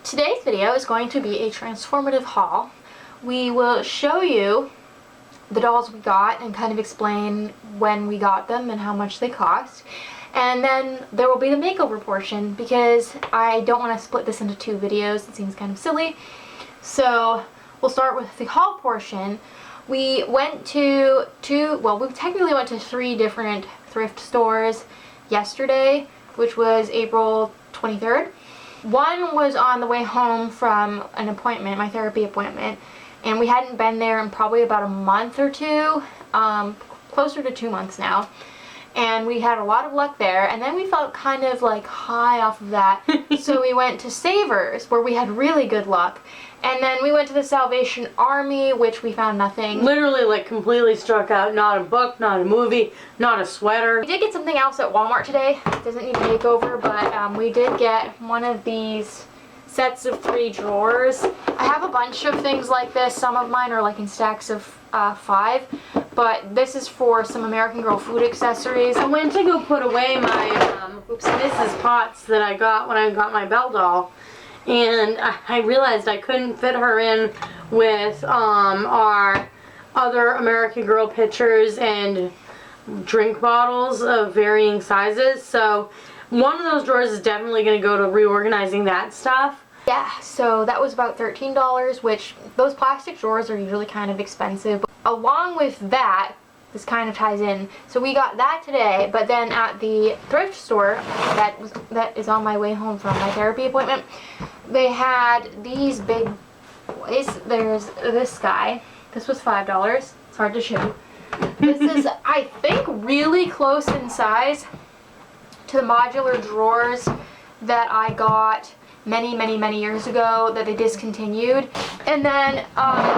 Today's video is going to be a transformative haul. We will show you the dolls we got and kind of explain when we got them and how much they cost. And then there will be the makeover portion because I don't want to split this into two videos. It seems kind of silly. So we'll start with the haul portion. We went to we technically went to 3 different thrift stores yesterday, which was April 23rd. One was on the way home from an appointment, my therapy appointment, and we hadn't been there in probably about a month or two, closer to 2 months now. And we had a lot of luck there, and then we felt kind of like high off of that. So we went to Savers, where we had really good luck. And then we went to the Salvation Army, which we found nothing. Literally, like, completely struck out. Not a book, not a movie, not a sweater. We did get something else at Walmart today. It doesn't need a makeover, but we did get one of these sets of 3 drawers. I have a bunch of things like this. Some of mine are like in stacks of 5. But this is for some American Girl food accessories. I went to go put away my Mrs. Potts that I got when I got my Belle doll. And I realized I couldn't fit her in with our other American Girl pictures and drink bottles of varying sizes. So one of those drawers is definitely going to go to reorganizing that stuff. Yeah, so that was about $13, which those plastic drawers are usually kind of expensive. But along with that, this kind of ties in. So we got that today, but then at the thrift store that is on my way home from my therapy appointment, they had these big boys. There's this guy. This was $5. It's hard to show. This is, I think, really close in size to the modular drawers that I got many years ago that they discontinued. And then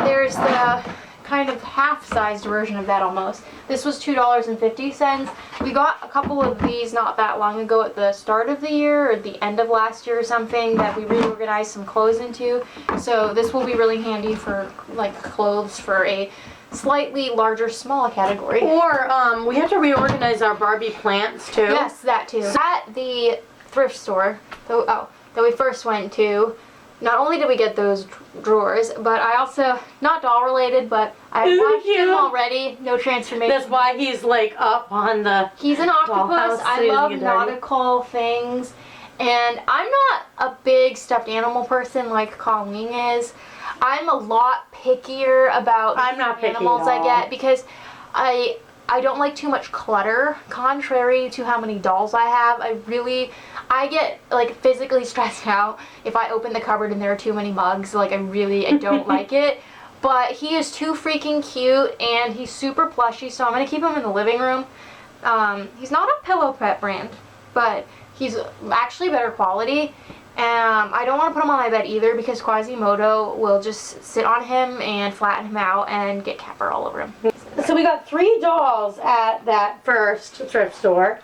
there's the kind of half-sized version of that almost. This was $2.50. We got a couple of these not that long ago at the start of the year or the end of last year or something that we reorganized some clothes into. So this will be really handy for like clothes for a slightly larger, smaller category. Or we have to reorganize our Barbie plants too. Yes, that too. At the thrift store, that we first went to, not only did we get those drawers, but I also, not doll related, but I watched him already. No transformation. That's why he's like up on the He's an octopus. I love nautical things. And I'm not a big stuffed animal person like Colleen is. I'm a lot pickier about the animals I get because I don't like too much clutter, contrary to how many dolls I have. I get like physically stressed out if I open the cupboard and there are too many mugs. Like I don't like it. But he is too freaking cute and he's super plushy, so I'm going to keep him in the living room. He's not a Pillow Pet brand, but he's actually better quality. I don't want to put him on my bed either because Quasimodo will just sit on him and flatten him out and get cat fur all over him. So we got 3 dolls at that first thrift store.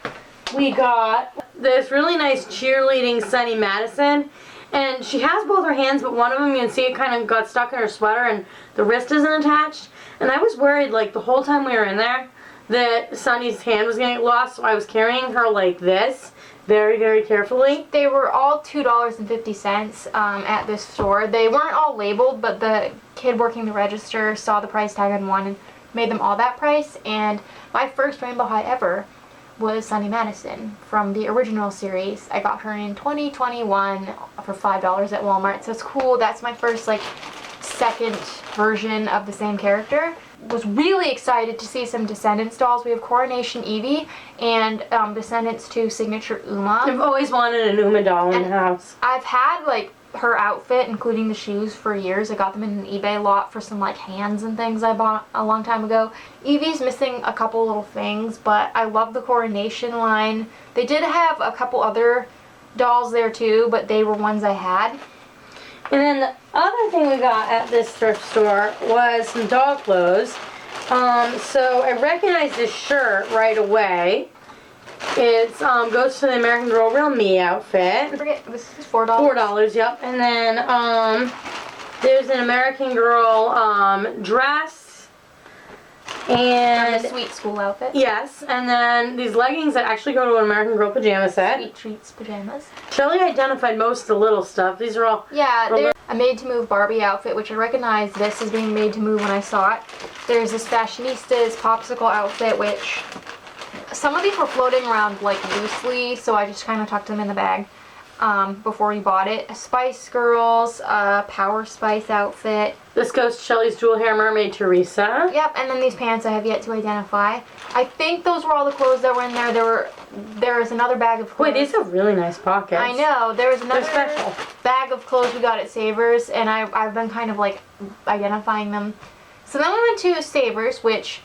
We got this really nice cheerleading Sunny Madison, and she has both her hands, but one of them you can see it kind of got stuck in her sweater and the wrist isn't attached. And I was worried like the whole time we were in there that Sunny's hand was going to get lost, so I was carrying her like this very carefully. They were all $2.50 at this store. They weren't all labeled, but the kid working the register saw the price tag on one and made them all that price. And my first rainbow high ever was Sunny Madison from the original series. I got her in 2021 for $5 at Walmart, so it's cool. That's my first like second version of the same character. Was really excited to see some Descendants dolls. We have Coronation Evie and Descendants 2 Signature Uma. I've always wanted an Uma doll in the house. I've had like her outfit, including the shoes, for years. I got them in an eBay lot for some like hands and things I bought a long time ago. Evie's missing a couple little things, but I love the Coronation line. They did have a couple other dolls there too, but they were ones I had. And then the other thing we got at this thrift store was some dog clothes. So I recognized this shirt right away. It goes to the American Girl Real Me outfit. I forget, this is $4. $4, yep. And then there's an American Girl dress. And a sweet school outfit. yes, and then these leggings that actually go to an American Girl pajama set. Sweet treats pajamas. Shelly identified most of the little stuff. These are all... Yeah, there's a made-to-move Barbie outfit, which I recognized this as being made to move when I saw it. There's this Fashionistas popsicle outfit, which some of these were floating around like loosely, so I just kind of tucked them in the bag before we bought it. A Spice Girls Power Spice outfit. This goes to Shelly's Jewel Hair Mermaid Teresa. Yep, and then these pants I have yet to identify. I think those were all the clothes that were in there. There was another bag of clothes. Wait, these have really nice pockets. I know. There was another special bag of clothes we got at Savers, and I've been kind of like identifying them. So then we went to Savers, which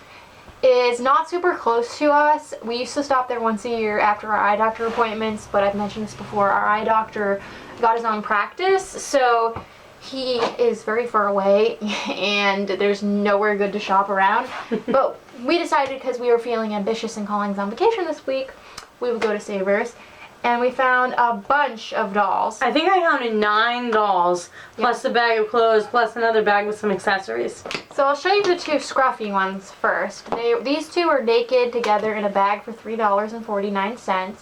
is not super close to us. We used to stop there once a year after our eye doctor appointments, but I've mentioned this before. Our eye doctor got his own practice, so he is very far away and there's nowhere good to shop around. But we decided, because we were feeling ambitious and Colleen's on vacation this week, we would go to Savers. And we found a bunch of dolls. I think I counted 9 dolls, plus a bag of clothes, plus another bag with some accessories. So I'll show you the 2 scruffy ones first. These 2 are naked together in a bag for $3.49.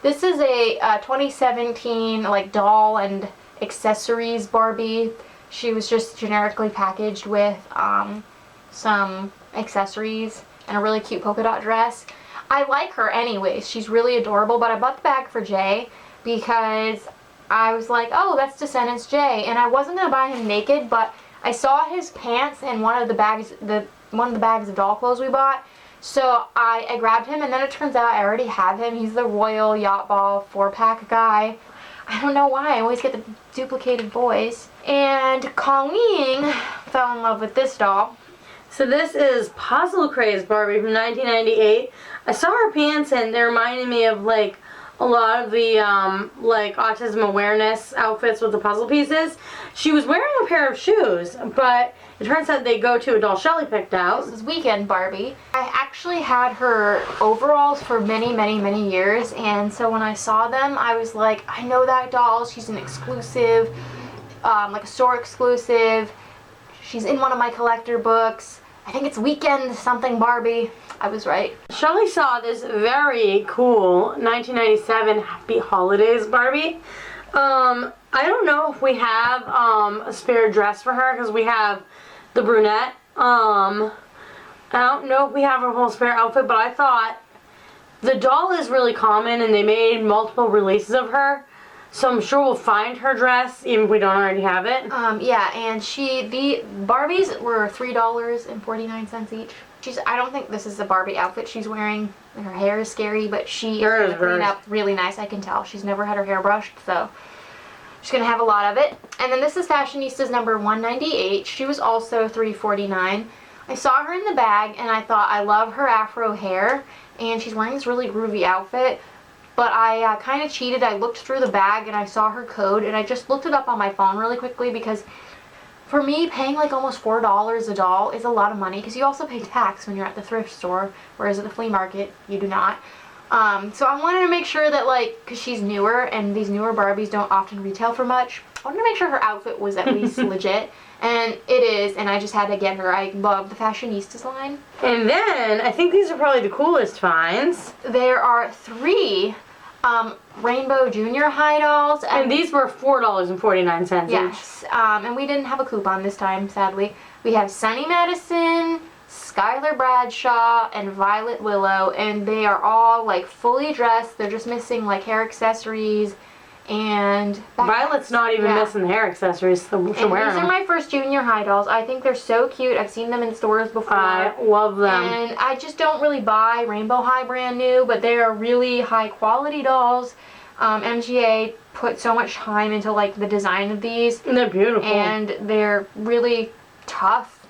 This is a 2017 like doll and accessories Barbie. She was just generically packaged with some accessories and a really cute polka dot dress. I like her anyways. She's really adorable, but I bought the bag for Jay because I was like, oh, that's Descendants Jay, and I wasn't gonna buy him naked, but I saw his pants in one of the bags of doll clothes we bought. So I grabbed him, and then it turns out I already have him. He's the Royal Yacht Ball 4-pack guy. I don't know why. I always get the duplicated boys. And Colleen fell in love with this doll. So this is Puzzle Craze Barbie from 1998. I saw her pants and they reminded me of like a lot of the like autism awareness outfits with the puzzle pieces. She was wearing a pair of shoes, but it turns out they go to a doll Shelly picked out. This is Weekend Barbie. I actually had her overalls for many, many, many years, and so when I saw them, I was like, I know that doll. She's an exclusive, like a store exclusive. She's in one of my collector books. I think it's Weekend something Barbie. I was right. Shelly saw this very cool 1997 Happy Holidays Barbie. I don't know if we have a spare dress for her because we have the brunette. I don't know if we have her whole spare outfit, but I thought the doll is really common and they made multiple releases of her. So I'm sure we'll find her dress even if we don't already have it. Yeah, and the Barbies were $3.49 each. I don't think this is the Barbie outfit she's wearing. Her hair is scary, but she is clean up really nice, I can tell. She's never had her hair brushed, so she's gonna have a lot of it. And then this is Fashionistas number 198. She was also $3.49. I saw her in the bag and I thought, I love her afro hair, and she's wearing this really groovy outfit. But I kind of cheated. I looked through the bag and I saw her code, and I just looked it up on my phone really quickly because for me, paying like almost $4 a doll is a lot of money because you also pay tax when you're at the thrift store, whereas at the flea market, you do not. So I wanted to make sure that, like, because she's newer and these newer Barbies don't often retail for much, I wanted to make sure her outfit was at least legit. And it is, and I just had to get her. I love the Fashionistas line. And then, I think these are probably the coolest finds. There are 3 Rainbow Junior High dolls. And these were $4.49 each. Yes, and we didn't have a coupon this time, sadly. We have Sunny Madison, Skylar Bradshaw, and Violet Willow, and they are all like fully dressed. They're just missing like hair accessories and backpacks. Violet's not even missing the hair accessories, so These are my first junior high dolls. I think they're so cute. I've seen them in stores before. I love them. And I just don't really buy Rainbow High brand new, but they are really high quality dolls. MGA put so much time into like the design of these. And they're beautiful. And they're really tough,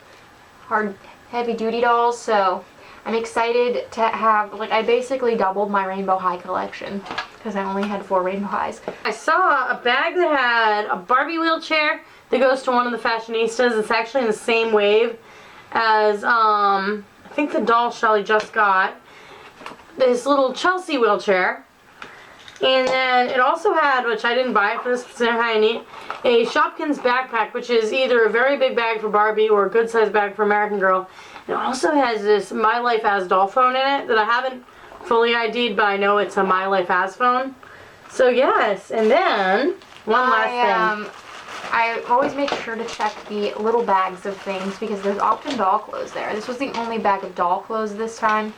hard, heavy duty dolls, so I'm excited to have, like, I basically doubled my Rainbow High collection because I only had 4 Rainbow Highs. I saw a bag that had a Barbie wheelchair that goes to one of the Fashionistas. It's actually in the same wave as, I think the doll Shelly just got. This little Chelsea wheelchair. And then it also had, which I didn't buy for this, but I need, a Shopkins backpack, which is either a very big bag for Barbie or a good sized bag for American Girl. It also has this My Life As doll phone in it that I haven't fully ID'd, but I know it's a My Life As phone. So yes, and then one last thing. I always make sure to check the little bags of things because there's often doll clothes there. This was the only bag of doll clothes this time.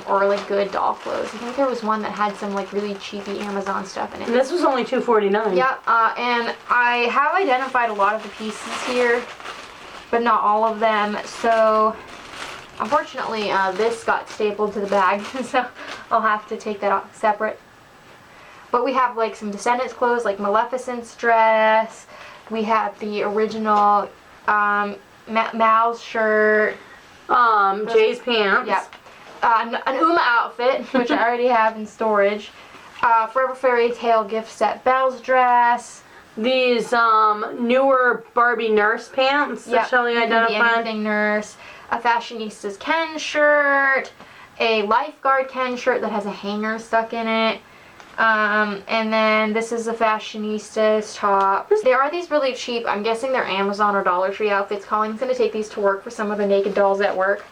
Or like good doll clothes. I think there was one that had some like really cheapy Amazon stuff in it. And this was only $2.49. Yeah, and I have identified a lot of the pieces here, but not all of them. So unfortunately, this got stapled to the bag, so I'll have to take that off separate. But we have like some Descendants clothes, like Maleficent's dress. We have the original Mal's shirt. Jay's pants. Yep. An Uma outfit, which I already have in storage. Forever Fairy Tale gift set Belle's dress. These newer Barbie nurse pants that Shelly identified. Anything nurse. A Fashionista's Ken shirt. A Lifeguard Ken shirt that has a hanger stuck in it. And then this is a Fashionista's top. There are these really cheap, I'm guessing they're Amazon or Dollar Tree outfits. Colin's going to take these to work for some of the naked dolls at work.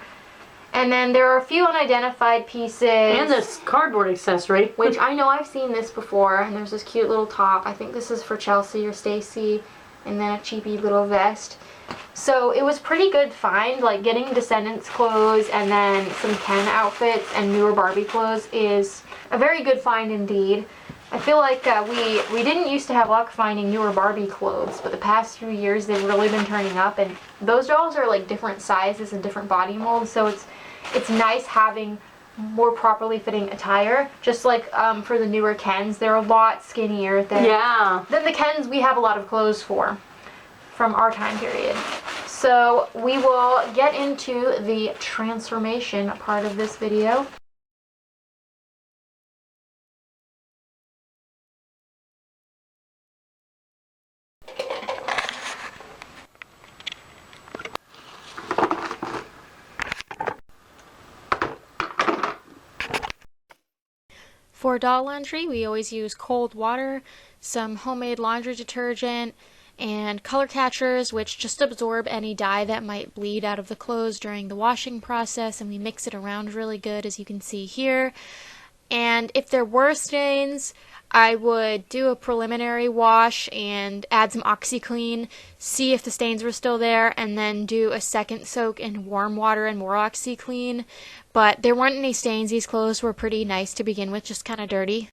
And then there are a few unidentified pieces. And this cardboard accessory. Which I know I've seen this before. And there's this cute little top. I think this is for Chelsea or Stacy. And then a cheapy little vest. So it was pretty good find. Like getting Descendants clothes and then some Ken outfits and newer Barbie clothes is a very good find indeed. I feel like we didn't used to have luck finding newer Barbie clothes, but the past few years they've really been turning up, and those dolls are like different sizes and different body molds, so it's nice having more properly fitting attire. Just like for the newer Kens, they're a lot skinnier than the Kens we have a lot of clothes for from our time period. So we will get into the transformation part of this video. For doll laundry, we always use cold water, some homemade laundry detergent, and color catchers, which just absorb any dye that might bleed out of the clothes during the washing process, and we mix it around really good, as you can see here. And if there were stains, I would do a preliminary wash and add some OxiClean, see if the stains were still there, and then do a second soak in warm water and more OxiClean. But there weren't any stains. These clothes were pretty nice to begin with, just kind of dirty.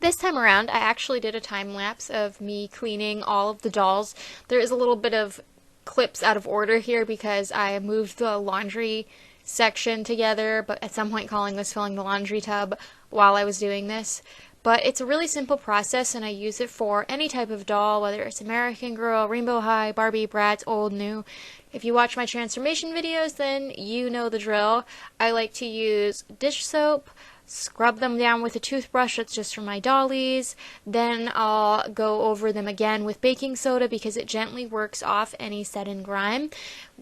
This time around, I actually did a time lapse of me cleaning all of the dolls. There is a little bit of clips out of order here because I moved the laundry section together, but at some point Colin was filling the laundry tub while I was doing this. But it's a really simple process, and I use it for any type of doll, whether it's American Girl, Rainbow High, Barbie, Bratz, old, new. If you watch my transformation videos, then you know the drill. I like to use dish soap, scrub them down with a toothbrush that's just for my dollies. Then I'll go over them again with baking soda because it gently works off any set-in grime.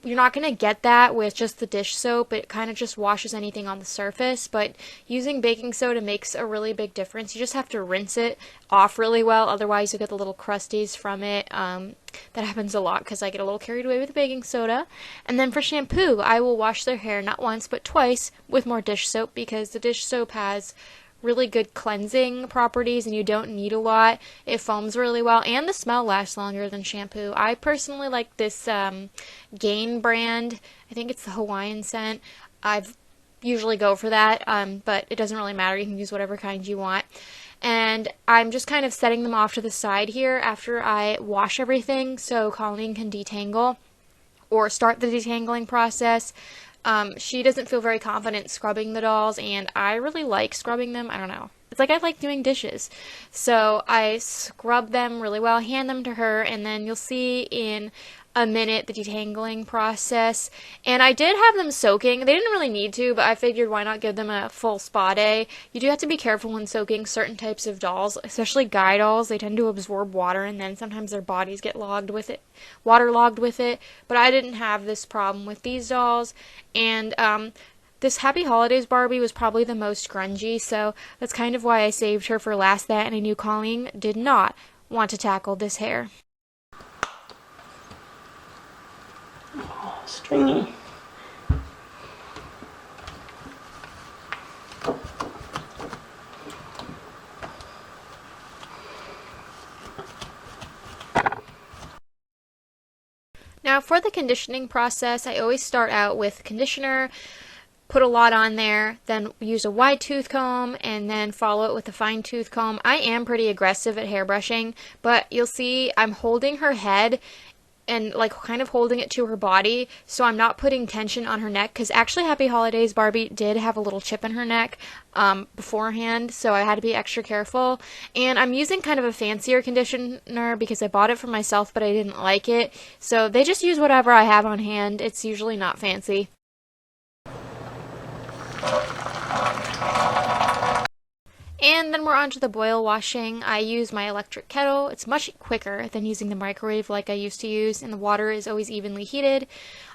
You're not going to get that with just the dish soap. It kind of just washes anything on the surface, but using baking soda makes a really big difference. You just have to rinse it off really well, otherwise you'll get the little crusties from it. That happens a lot because I get a little carried away with the baking soda. And then for shampoo, I will wash their hair not once but twice with more dish soap because the dish soap has really good cleansing properties and you don't need a lot. It foams really well and the smell lasts longer than shampoo. I personally like this Gain brand. I think it's the Hawaiian scent. I've usually go for that, but it doesn't really matter. You can use whatever kind you want. And I'm just kind of setting them off to the side here after I wash everything so Colleen can detangle or start the detangling process. She doesn't feel very confident scrubbing the dolls, and I really like scrubbing them. I don't know. It's like I like doing dishes. So I scrub them really well, hand them to her, and then you'll see in a minute the detangling process. And I did have them soaking. They didn't really need to, but I figured why not give them a full spa day. You do have to be careful when soaking certain types of dolls, especially guy dolls. They tend to absorb water, and then sometimes their bodies get waterlogged with it. But I didn't have this problem with these dolls. And this Happy Holidays Barbie was probably the most grungy, so that's kind of why I saved her for last. That, and I knew Colleen did not want to tackle this hair. Oh, stringy. Now for the conditioning process, I always start out with conditioner, put a lot on there, then use a wide tooth comb, and then follow it with a fine tooth comb. I am pretty aggressive at hairbrushing, but you'll see I'm holding her head and like kind of holding it to her body, so I'm not putting tension on her neck, because actually Happy Holidays Barbie did have a little chip in her neck beforehand, so I had to be extra careful. And I'm using kind of a fancier conditioner because I bought it for myself but I didn't like it, so they just use whatever I have on hand. It's usually not fancy. And then we're on to the boil washing. I use my electric kettle. It's much quicker than using the microwave like I used to use, and the water is always evenly heated.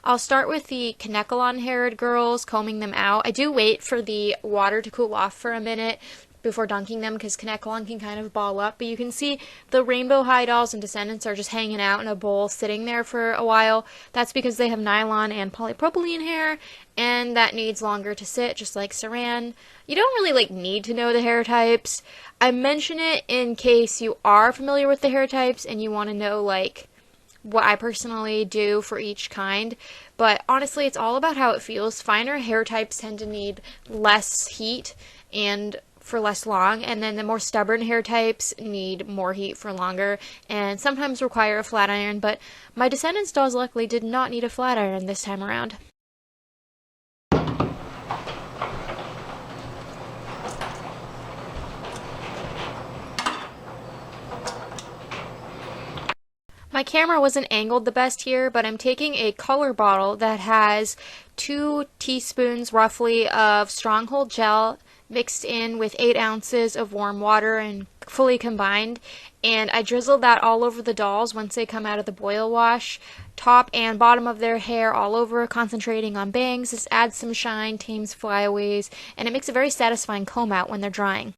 I'll start with the Kanekalon-haired girls, combing them out. I do wait for the water to cool off for a minute before dunking them, because Kanekalon can kind of ball up, but you can see the Rainbow High dolls and Descendants are just hanging out in a bowl sitting there for a while. That's because they have nylon and polypropylene hair, and that needs longer to sit, just like Saran. You don't really need to know the hair types. I mention it in case you are familiar with the hair types and you want to know what I personally do for each kind, but honestly it's all about how it feels. Finer hair types tend to need less heat and for less long, and then the more stubborn hair types need more heat for longer and sometimes require a flat iron, but my Descendants dolls luckily did not need a flat iron this time around. My camera wasn't angled the best here, but I'm taking a color bottle that has 2 teaspoons roughly of Stronghold gel mixed in with 8 ounces of warm water and fully combined, and I drizzled that all over the dolls once they come out of the boil wash, top and bottom of their hair all over, concentrating on bangs. This adds some shine, tames flyaways, and it makes a very satisfying comb out when they're drying.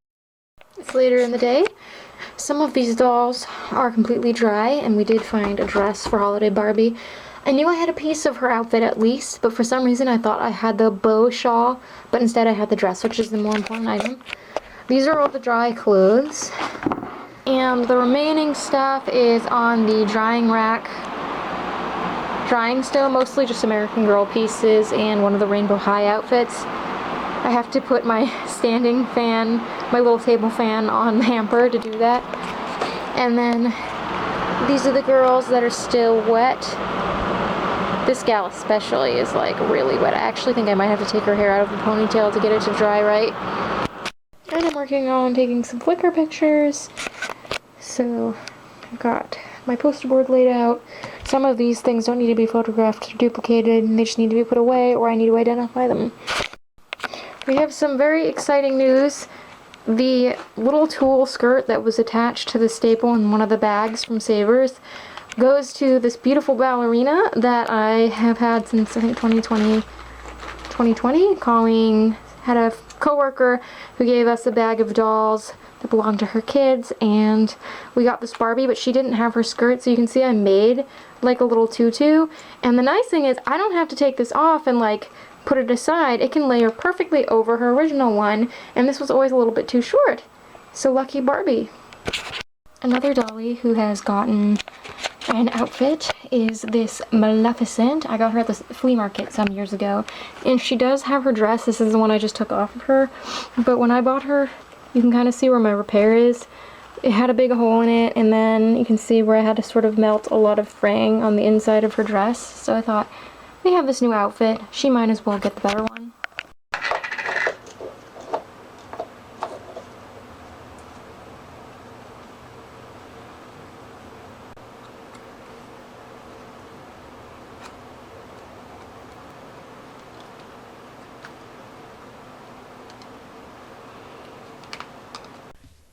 It's later in the day. Some of these dolls are completely dry, and we did find a dress for Holiday Barbie. I knew I had a piece of her outfit at least, but for some reason I thought I had the bow shawl, but instead I had the dress, which is the more important item. These are all the dry clothes, and the remaining stuff is on the drying rack, drying still, mostly just American Girl pieces and one of the Rainbow High outfits. I have to put my standing fan, my little table fan, on the hamper to do that. And then these are the girls that are still wet. This gal especially is really wet. I actually think I might have to take her hair out of the ponytail to get it to dry right. And I'm working on taking some Flickr pictures. So I've got my poster board laid out. Some of these things don't need to be photographed or duplicated, and they just need to be put away, or I need to identify them. We have some very exciting news. The little tulle skirt that was attached to the staple in one of the bags from Savers goes to this beautiful ballerina that I have had since I think 2020. Colleen had a coworker who gave us a bag of dolls that belonged to her kids, and we got this Barbie, but she didn't have her skirt, so you can see I made a little tutu. And the nice thing is I don't have to take this off and put it aside, it can layer perfectly over her original one, and this was always a little bit too short. So lucky Barbie. Another dolly who has gotten an outfit is this Maleficent. I got her at the flea market some years ago, and she does have her dress. This is the one I just took off of her, but when I bought her, you can kind of see where my repair is. It had a big hole in it, and then you can see where I had to sort of melt a lot of fraying on the inside of her dress. So I thought, we have this new outfit, she might as well get the better one.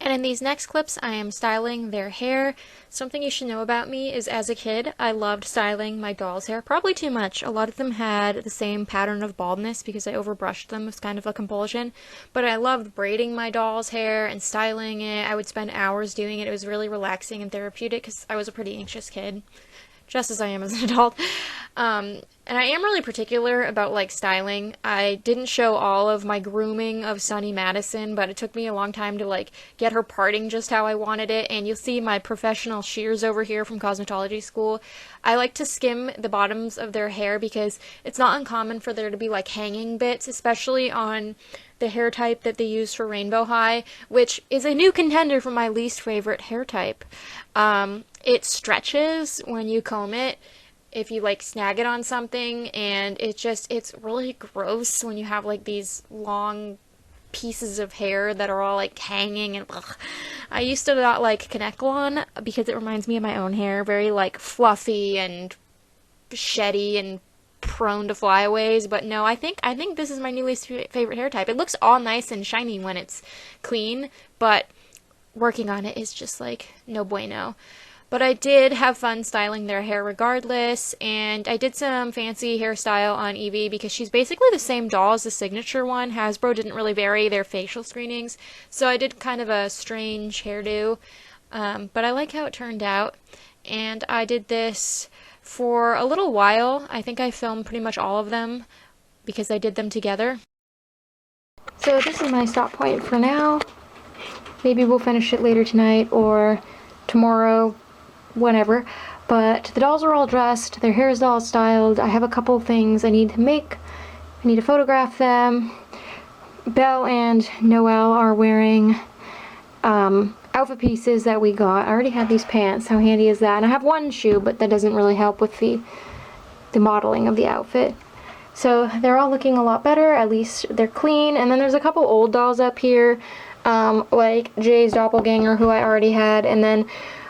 And in these next clips, I am styling their hair. Something you should know about me is as a kid, I loved styling my doll's hair, probably too much. A lot of them had the same pattern of baldness because I overbrushed them. It was kind of a compulsion. But I loved braiding my doll's hair and styling it. I would spend hours doing it. It was really relaxing and therapeutic because I was a pretty anxious kid, just as I am as an adult. And I am really particular about, like, styling. I didn't show all of my grooming of Sunny Madison, but it took me a long time to, like, get her parting just how I wanted it. And you'll see my professional shears over here from cosmetology school. I like to skim the bottoms of their hair because it's not uncommon for there to be, like, hanging bits, especially on the hair type that they use for Rainbow High, which is a new contender for my least favorite hair type. It stretches when you comb it, if you, like, snag it on something, and it's really gross when you have, like, these long pieces of hair that are all, like, hanging, and ugh. I used to not like Connect-Lawn because it reminds me of my own hair, very, like, fluffy and sheddy and prone to flyaways, but no, I think this is my new least favorite hair type. It looks all nice and shiny when it's clean, but working on it is just, like, no bueno. But I did have fun styling their hair regardless, and I did some fancy hairstyle on Evie because she's basically the same doll as the signature one. Hasbro didn't really vary their facial screenings, so I did kind of a strange hairdo, but I like how it turned out. And I did this for a little while. I think I filmed pretty much all of them because I did them together. So this is my stop point for now. Maybe we'll finish it later tonight or tomorrow, whenever. But the dolls are all dressed, their hair is all styled. I have a couple of things I need to make. I need to photograph them. Belle and Noelle are wearing outfit pieces that we got. I already have these pants. How handy is that? And I have one shoe, but that doesn't really help with the modeling of the outfit. So they're all looking a lot better. At least they're clean. And then there's a couple old dolls up here, like Jay's doppelganger, who I already had, and then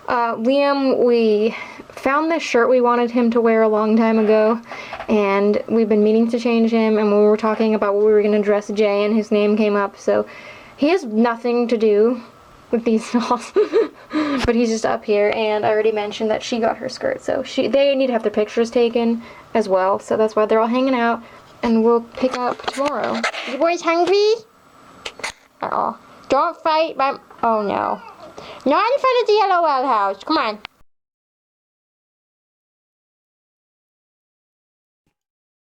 Liam, we found this shirt we wanted him to wear a long time ago, and we've been meaning to change him, and when we were talking about what we were going to dress Jay, and his name came up, so he has nothing to do with these dolls, but he's just up here, and I already mentioned that she got her skirt, so they need to have their pictures taken as well, so that's why they're all hanging out, and we'll pick up tomorrow. You boys hungry? Uh-oh. Don't fight, oh no. Not in front of the LOL house. Come on.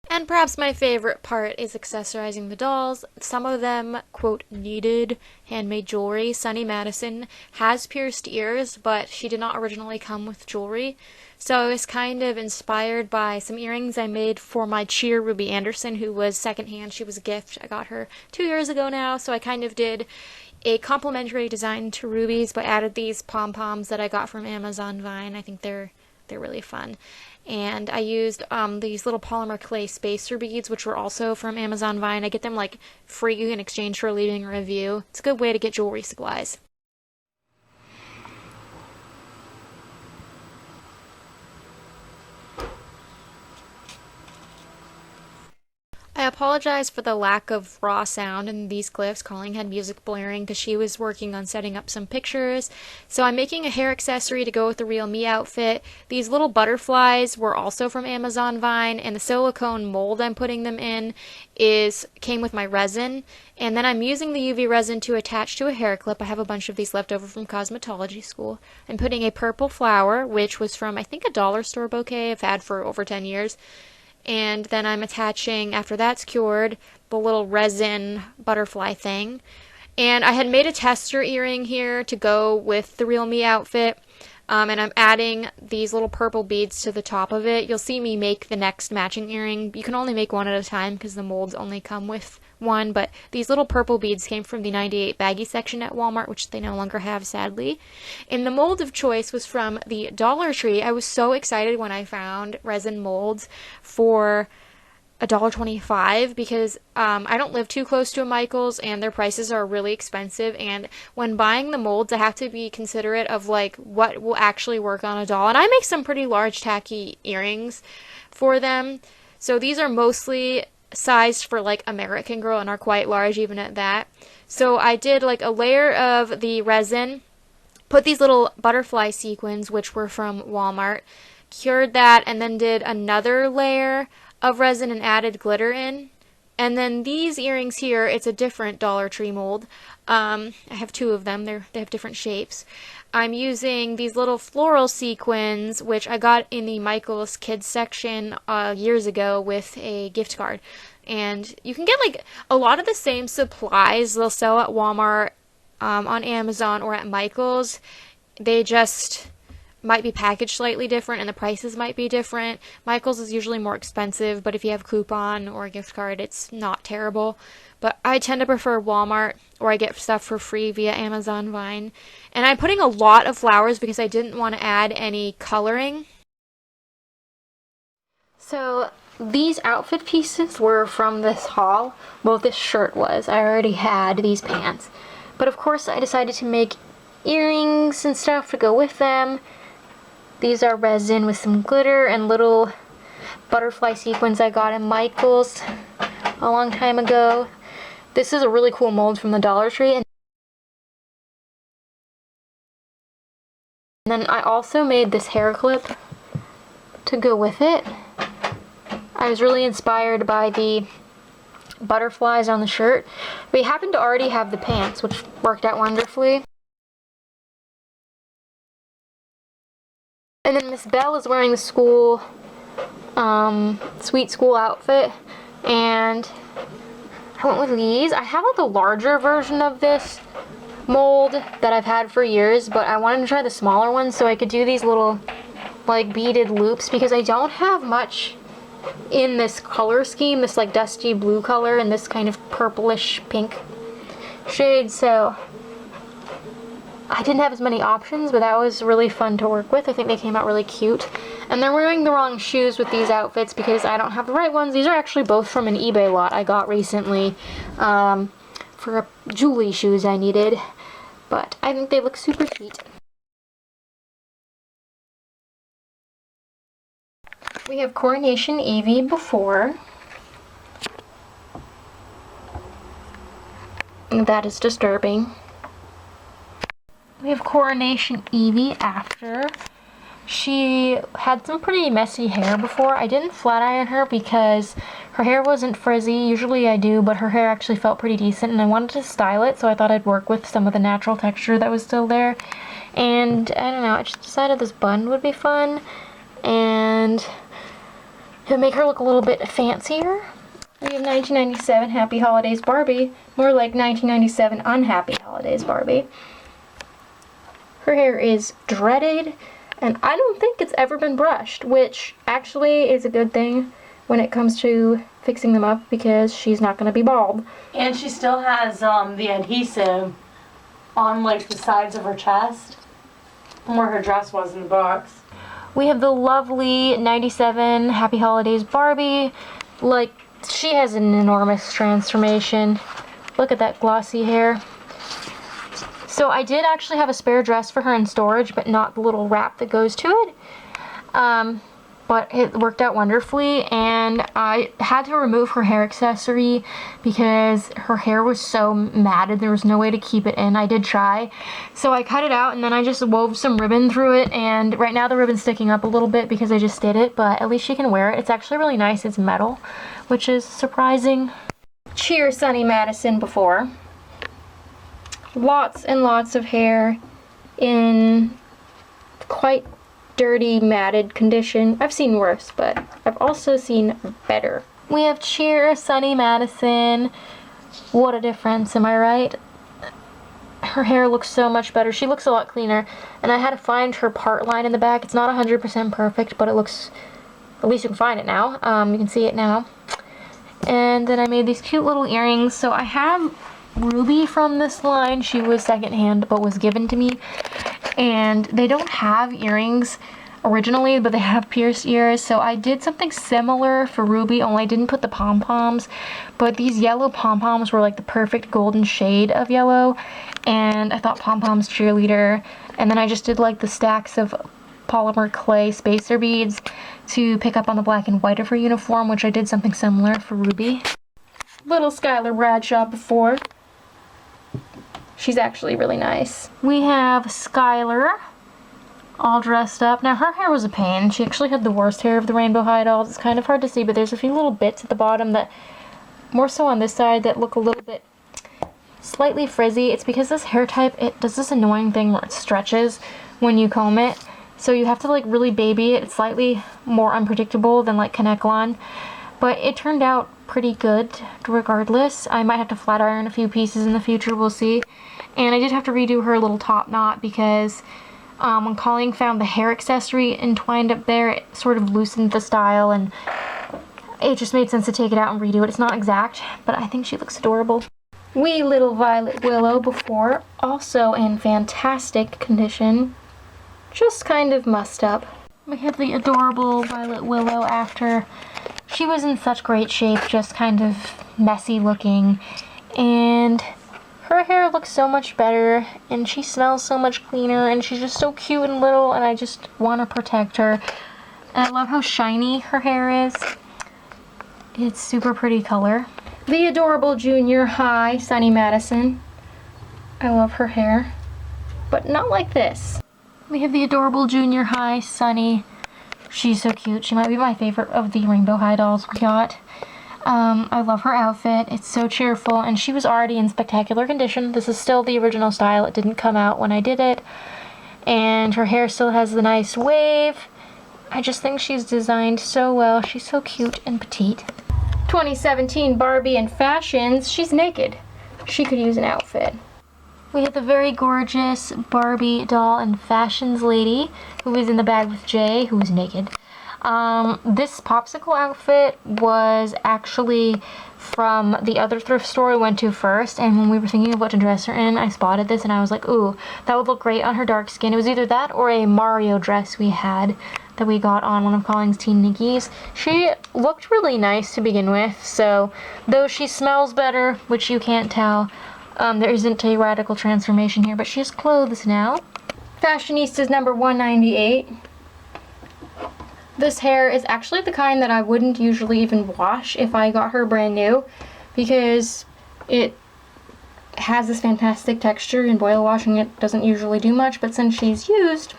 And perhaps my favorite part is accessorizing the dolls. Some of them, quote, needed handmade jewelry. Sunny Madison has pierced ears, but she did not originally come with jewelry. So I was kind of inspired by some earrings I made for my cheer Ruby Anderson, who was secondhand. She was a gift. I got her 2 years ago now, so I kind of did a complimentary design to Ruby's, but added these pom-poms that I got from Amazon Vine. I think they're really fun. And I used these little polymer clay spacer beads, which were also from Amazon Vine. I get them, like, free in exchange for leaving a review. It's a good way to get jewelry supplies. I apologize for the lack of raw sound in these clips. Colleen had music blaring because she was working on setting up some pictures. So I'm making a hair accessory to go with the Real Me outfit. These little butterflies were also from Amazon Vine, and the silicone mold I'm putting them in came with my resin. And then I'm using the UV resin to attach to a hair clip. I have a bunch of these left over from cosmetology school. I'm putting a purple flower, which was from, I think, a dollar store bouquet I've had for over 10 years. And then I'm attaching, after that's cured, the little resin butterfly thing. And I had made a tester earring here to go with the Real Me outfit. And I'm adding these little purple beads to the top of it. You'll see me make the next matching earring. You can only make one at a time because the molds only come with one, but these little purple beads came from the 98 baggy section at Walmart, which they no longer have, sadly. And the mold of choice was from the Dollar Tree. I was so excited when I found resin molds for $1.25 because I don't live too close to a Michael's and their prices are really expensive, and when buying the molds I have to be considerate of like what will actually work on a doll, and I make some pretty large tacky earrings for them, so these are mostly sized for like American Girl and are quite large even at that. So I did like a layer of the resin, put these little butterfly sequins which were from Walmart, cured that, and then did another layer of resin and added glitter in. And then these earrings here, it's a different Dollar Tree mold. I have two of them. They have different shapes. I'm using these little floral sequins, which I got in the Michael's Kids section years ago with a gift card. And you can get like a lot of the same supplies they'll sell at Walmart, on Amazon, or at Michael's. They just might be packaged slightly different and the prices might be different. Michael's is usually more expensive, but if you have a coupon or a gift card, it's not terrible. But I tend to prefer Walmart, or I get stuff for free via Amazon Vine. And I'm putting a lot of flowers because I didn't want to add any coloring. So these outfit pieces were from this haul. Well, this shirt was. I already had these pants. But of course I decided to make earrings and stuff to go with them. These are resin with some glitter and little butterfly sequins I got in Michael's a long time ago. This is a really cool mold from the Dollar Tree. And then I also made this hair clip to go with it. I was really inspired by the butterflies on the shirt. We happened to already have the pants, which worked out wonderfully. And then Miss Belle is wearing the school, sweet school outfit, and I went with these. I have like the larger version of this mold that I've had for years, but I wanted to try the smaller one so I could do these little like beaded loops because I don't have much in this color scheme, this like dusty blue color and this kind of purplish pink shade, so I didn't have as many options, but that was really fun to work with. I think they came out really cute. And they're wearing the wrong shoes with these outfits because I don't have the right ones. These are actually both from an eBay lot I got recently for Julie shoes I needed. But I think they look super sweet. We have Coronation Evie before. That is disturbing. We have Coronation Evie after. She had some pretty messy hair before. I didn't flat iron her because her hair wasn't frizzy. Usually I do, but her hair actually felt pretty decent and I wanted to style it, so I thought I'd work with some of the natural texture that was still there. And I don't know, I just decided this bun would be fun and it would make her look a little bit fancier. We have 1997 Happy Holidays Barbie, more like 1997 Unhappy Holidays Barbie. Her hair is dreaded, and I don't think it's ever been brushed, which actually is a good thing when it comes to fixing them up because she's not going to be bald. And she still has the adhesive on like the sides of her chest where her dress was in the box. We have the lovely 97 Happy Holidays Barbie. Like, she has an enormous transformation. Look at that glossy hair. So I did actually have a spare dress for her in storage, but not the little wrap that goes to it. But it worked out wonderfully, and I had to remove her hair accessory because her hair was so matted, there was no way to keep it in. I did try. So I cut it out, and then I just wove some ribbon through it, and right now the ribbon's sticking up a little bit because I just did it, but at least she can wear it. It's actually really nice. It's metal, which is surprising. Cheer Sunny Madison before. Lots and lots of hair in quite dirty, matted condition. I've seen worse, but I've also seen better. We have Cheer, Sunny Madison. What a difference, am I right? Her hair looks so much better. She looks a lot cleaner. And I had to find her part line in the back. It's not 100% perfect, but it looks... At least you can find it now. You can see it now. And then I made these cute little earrings. So I have Ruby from this line. She was secondhand, but was given to me. And they don't have earrings originally, but they have pierced ears. So I did something similar for Ruby, only I didn't put the pom-poms. But these yellow pom-poms were like the perfect golden shade of yellow. And I thought pom-poms cheerleader. And then I just did like the stacks of polymer clay spacer beads to pick up on the black and white of her uniform, which I did something similar for Ruby. Little Skylar Bradshaw before. She's actually really nice. We have Skylar all dressed up. Now her hair was a pain. She actually had the worst hair of the Rainbow High dolls. It's kind of hard to see, but there's a few little bits at the bottom that, more so on this side, that look a little bit slightly frizzy. It's because this hair type, it does this annoying thing where it stretches when you comb it. So you have to like really baby it. It's slightly more unpredictable than like Kanekalon. But it turned out pretty good regardless. I might have to flat iron a few pieces in the future, we'll see. And I did have to redo her little top knot because when Colleen found the hair accessory entwined up there, it sort of loosened the style and it just made sense to take it out and redo it. It's not exact, but I think she looks adorable. Wee little Violet Willow before, also in fantastic condition. Just kind of mussed up. We have the adorable Violet Willow after. She was in such great shape, just kind of messy looking. And her hair looks so much better, and she smells so much cleaner, and she's just so cute and little, and I just want to protect her. And I love how shiny her hair is. It's super pretty color. The adorable Junior High Sunny Madison. I love her hair, but not like this. We have the adorable Junior High Sunny. She's so cute. She might be my favorite of the Rainbow High dolls we got. I love her outfit. It's so cheerful, and she was already in spectacular condition. This is still the original style. It didn't come out when I did it. And her hair still has the nice wave. I just think she's designed so well. She's so cute and petite. 2017 Barbie in Fashions. She's naked. She could use an outfit. We have the very gorgeous Barbie doll in Fashions lady who is in the bag with Jay, who is naked. This popsicle outfit was actually from the other thrift store I went to first, and when we were thinking of what to dress her in, I spotted this and I was like, ooh, that would look great on her dark skin. It was either that or a Mario dress we had that we got on one of Colleen's Teen Nikki's. She looked really nice to begin with, so though she smells better, which you can't tell, there isn't a radical transformation here, but she has clothes now. Fashionistas number 198. This hair is actually the kind that I wouldn't usually even wash if I got her brand new, because it has this fantastic texture and boil washing it doesn't usually do much, but since she's used,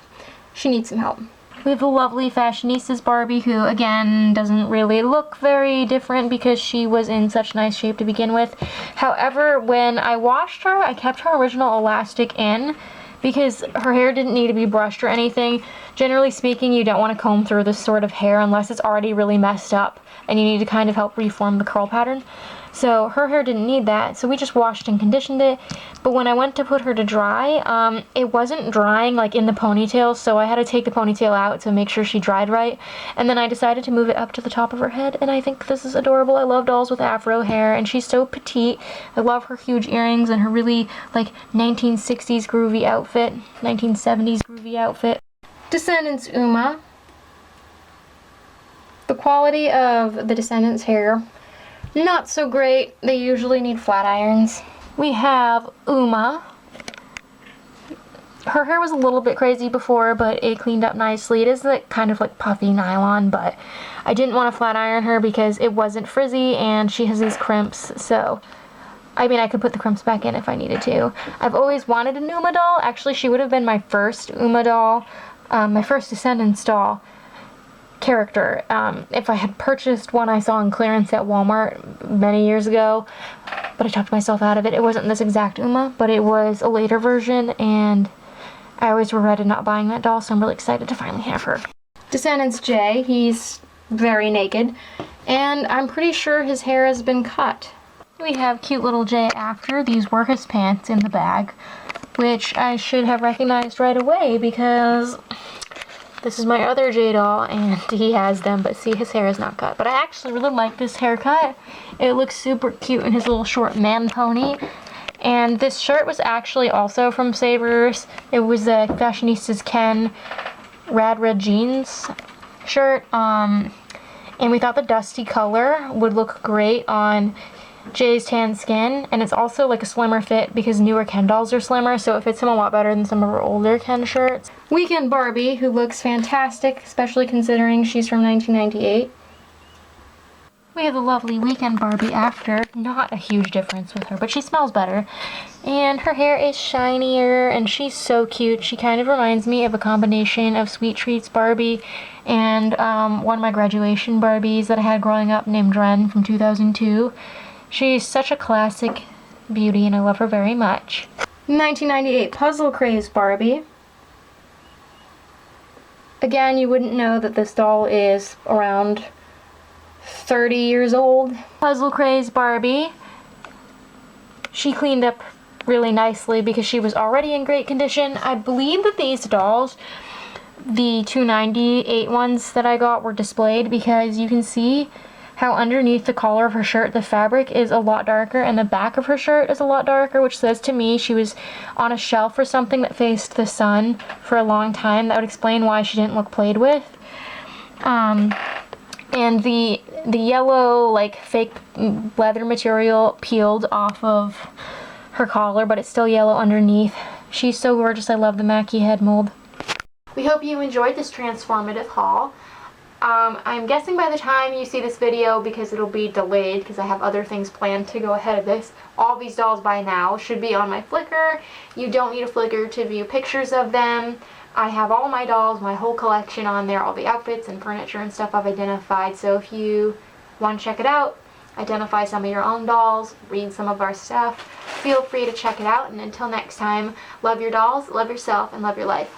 she needs some help. We have the lovely Fashionistas Barbie, who again doesn't really look very different because she was in such nice shape to begin with. However, when I washed her, I kept her original elastic in because her hair didn't need to be brushed or anything. Generally speaking, you don't want to comb through this sort of hair unless it's already really messed up and you need to kind of help reform the curl pattern. So her hair didn't need that, so we just washed and conditioned it. But when I went to put her to dry, it wasn't drying like in the ponytail, so I had to take the ponytail out to make sure she dried right. And then I decided to move it up to the top of her head, and I think this is adorable. I love dolls with afro hair, and she's so petite. I love her huge earrings and her really like 1960s groovy outfit, 1970s groovy outfit. Descendants Uma. The quality of the Descendants hair, not so great. They usually need flat irons. We have Uma. Her hair was a little bit crazy before, but it cleaned up nicely. It is like kind of like puffy nylon, but I didn't want to flat iron her because it wasn't frizzy and she has these crimps, so I mean I could put the crimps back in if I needed to. I've always wanted an Uma doll. Actually, she would have been my first Uma doll, my first Descendants doll character. If I had purchased one I saw on clearance at Walmart many years ago, but I talked myself out of it. It wasn't this exact Uma, but it was a later version, and I always regretted not buying that doll, so I'm really excited to finally have her. Descendants Jay, he's very naked, and I'm pretty sure his hair has been cut. We have cute little Jay after. These were his pants in the bag, which I should have recognized right away because this is my other Jay doll and he has them, but see, his hair is not cut. But I actually really like this haircut. It looks super cute in his little short man pony. And this shirt was actually also from Savers. It was a Fashionistas Ken Rad Red Jeans shirt. And we thought the dusty color would look great on Jay's tan skin, and it's also like a slimmer fit because newer Ken dolls are slimmer, so it fits him a lot better than some of our older Ken shirts. Weekend Barbie, who looks fantastic, especially considering she's from 1998. We have the lovely Weekend Barbie after. Not a huge difference with her, but she smells better. And her hair is shinier, and she's so cute. She kind of reminds me of a combination of Sweet Treats Barbie and one of my graduation Barbies that I had growing up named Ren from 2002. She's such a classic beauty, and I love her very much. 1998 Puzzle Craze Barbie. Again, you wouldn't know that this doll is around 30 years old. Puzzle Craze Barbie. She cleaned up really nicely because she was already in great condition. I believe that these dolls, the 298 ones that I got, were displayed because you can see how underneath the collar of her shirt the fabric is a lot darker and the back of her shirt is a lot darker, which says to me she was on a shelf or something that faced the sun for a long time. That would explain why she didn't look played with. And the yellow like fake leather material peeled off of her collar, but it's still yellow underneath. She's so gorgeous. I love the Mackie head mold. We hope you enjoyed this transformative haul. I'm guessing by the time you see this video, because it'll be delayed because I have other things planned to go ahead of this, all these dolls by now should be on my Flickr. You don't need a Flickr to view pictures of them. I have all my dolls, my whole collection on there, all the outfits and furniture and stuff I've identified. So if you want to check it out, identify some of your own dolls, read some of our stuff, feel free to check it out. And until next time, love your dolls, love yourself, and love your life.